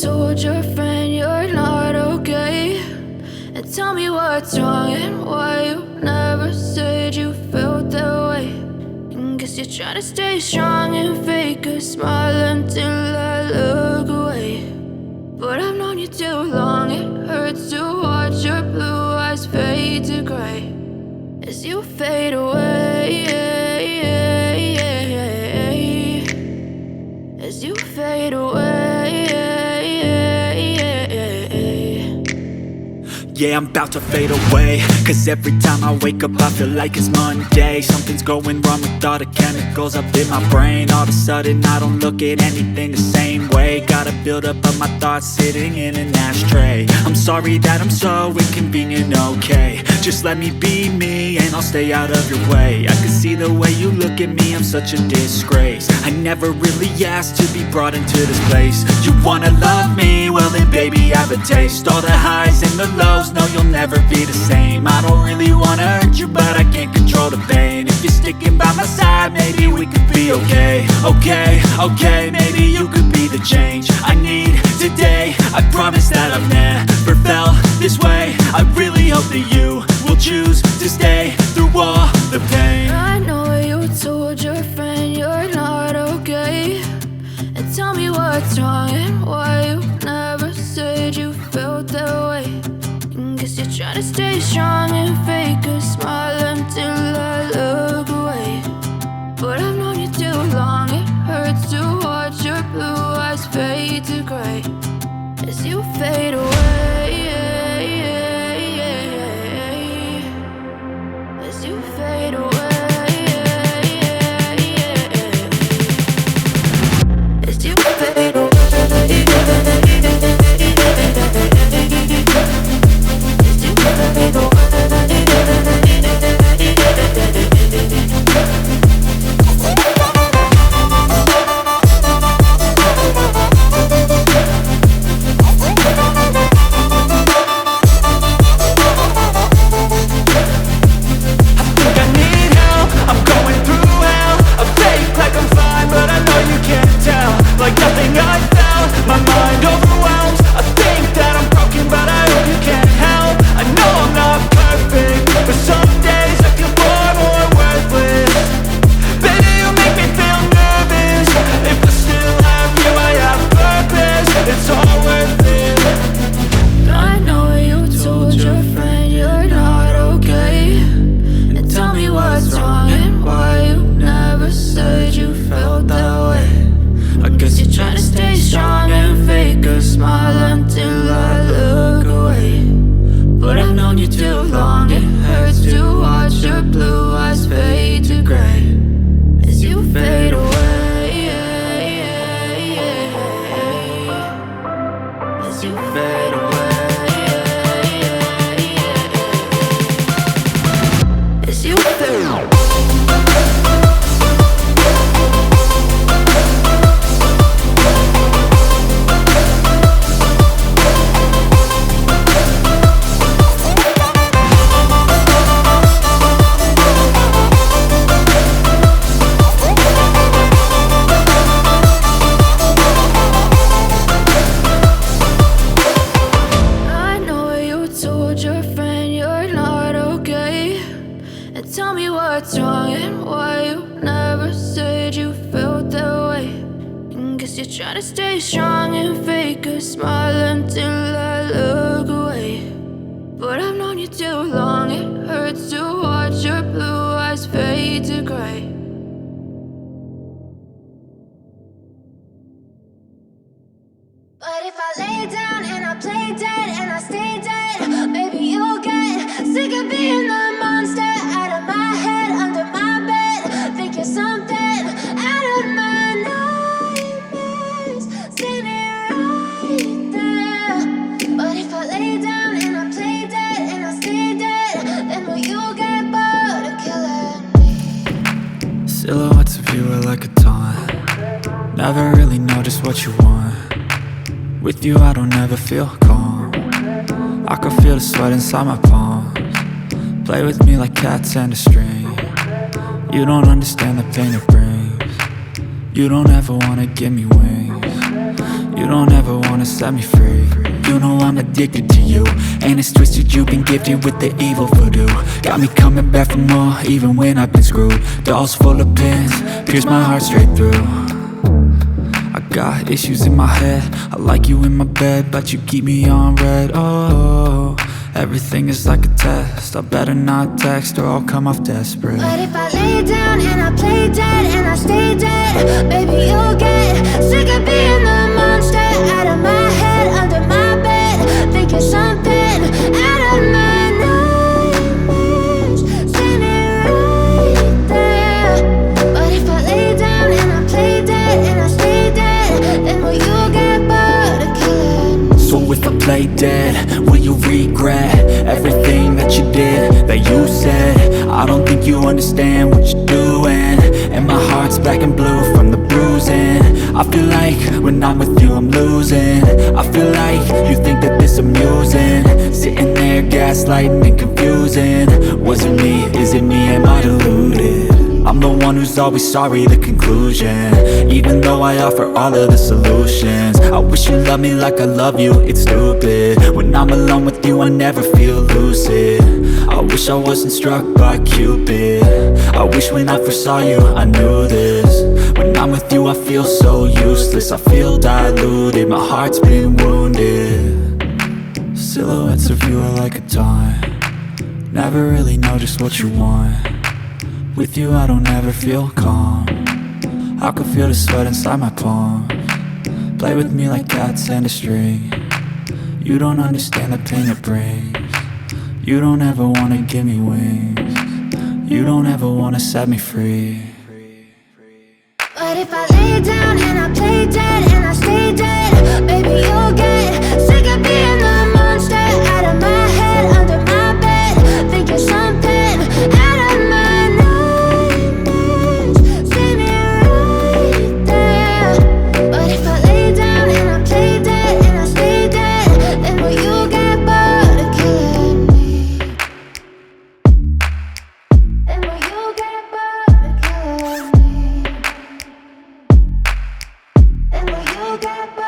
told your friend you're not okay, and tell me what's wrong and why you never said you felt that way. And guess you're trying to stay strong and fake a smile until I look away. But I've known you too long, it hurts to watch your blue eyes fade to gray as you fade away, as you fade away. Yeah, I'm about to fade away, cause every time I wake up I feel like it's Monday. Something's going wrong with all the chemicals up in my brain. All of a sudden I don't look at anything the same way. Gotta build up of my thoughts sitting in an ashtray. I'm sorry that I'm so inconvenient, okay. Just let me be me and I'll stay out of your way. I can see the way you look at me, I'm such a disgrace. I never really asked to be brought into this place. You wanna love me? Well then baby I have a taste. All the highs and the lows, no you'll never be the same. I don't really wanna hurt you but I can't control the pain. If you're sticking by my side maybe we could be okay. Okay, maybe you could be the change I need today. I promise that I've never felt this way. I really hope that you will choose to stay through all the pain. I know you told your friend you're not okay, and tell me what's wrong and why you never said you felt that way. And guess you're trying to stay strong and fake a smile until I look away. But I've known you too long, it hurts to watch your blue eyes fade to gray as you fade away, as you fade away, as you fade away. Try to stay strong and fake a smile until I look away. But I've known you too long, it hurts to watch your blue eyes fade to gray. But if I lay down and I play dead and I stay dead, maybe you'll get sick of being the monster out of my head, under my bed. Think you're something out of my nightmares, standing right there. But if I lay down and I play dead and I stay dead, then will you get bored of killing me? Silhouettes of you are like a taunt. Never really know just what you want. With you I don't ever feel calm. I can feel the sweat inside my palms. Play with me like cats and a string. You don't understand the pain it brings. You don't ever wanna give me wings. You don't ever wanna set me free. You know I'm addicted to you, and it's twisted, you've been gifted with the evil voodoo. Got me coming back for more, even when I've been screwed. Dolls full of pins, pierce my heart straight through. I got issues in my head, I like you in my bed, but you keep me on red. Oh, everything is like a test, I better not text or I'll come off desperate. But if I lay down and I play dead and I stay dead, baby, you'll get sick of being the monster out of my head, under my bed, thinking something out of my nightmares, standing right there. But if I lay down and I play dead and I stay dead, then will you get bored of killing me? So if I play dead, will you regret everything that you did, that you said? I don't think you understand what you're doing, and my heart's black and blue from the bruising. I feel like when I'm with you I'm losing. I feel like you think that this amusing, sitting there gaslighting and confusing. Was it me? Is it me? Am I deluded? I'm the one who's always sorry, the conclusion, even though I offer all of the solutions. I wish you loved me like I love you, it's stupid. When I'm alone with you I never feel lucid. I wish I wasn't struck by Cupid. I wish when I first saw you I knew this. When I'm with you I feel so useless, I feel diluted, my heart's been wounded. Silhouettes of you are like a taunt, never really know just what you want. With you I don't ever feel calm, I can feel the sweat inside my palm. Play with me like cats and a string, you don't understand the pain it brings. You don't ever wanna give me wings, you don't ever wanna set me free. But if I lay down and I play dead and I stay dead, baby, you'll get sick of being the monster out of my head, under my bed, thinking something out of my nightmares, standing right there. But if I lay down and I play dead and I stay dead, then will you get bored of killing me? Then will you get bored of killing me? And will you get back?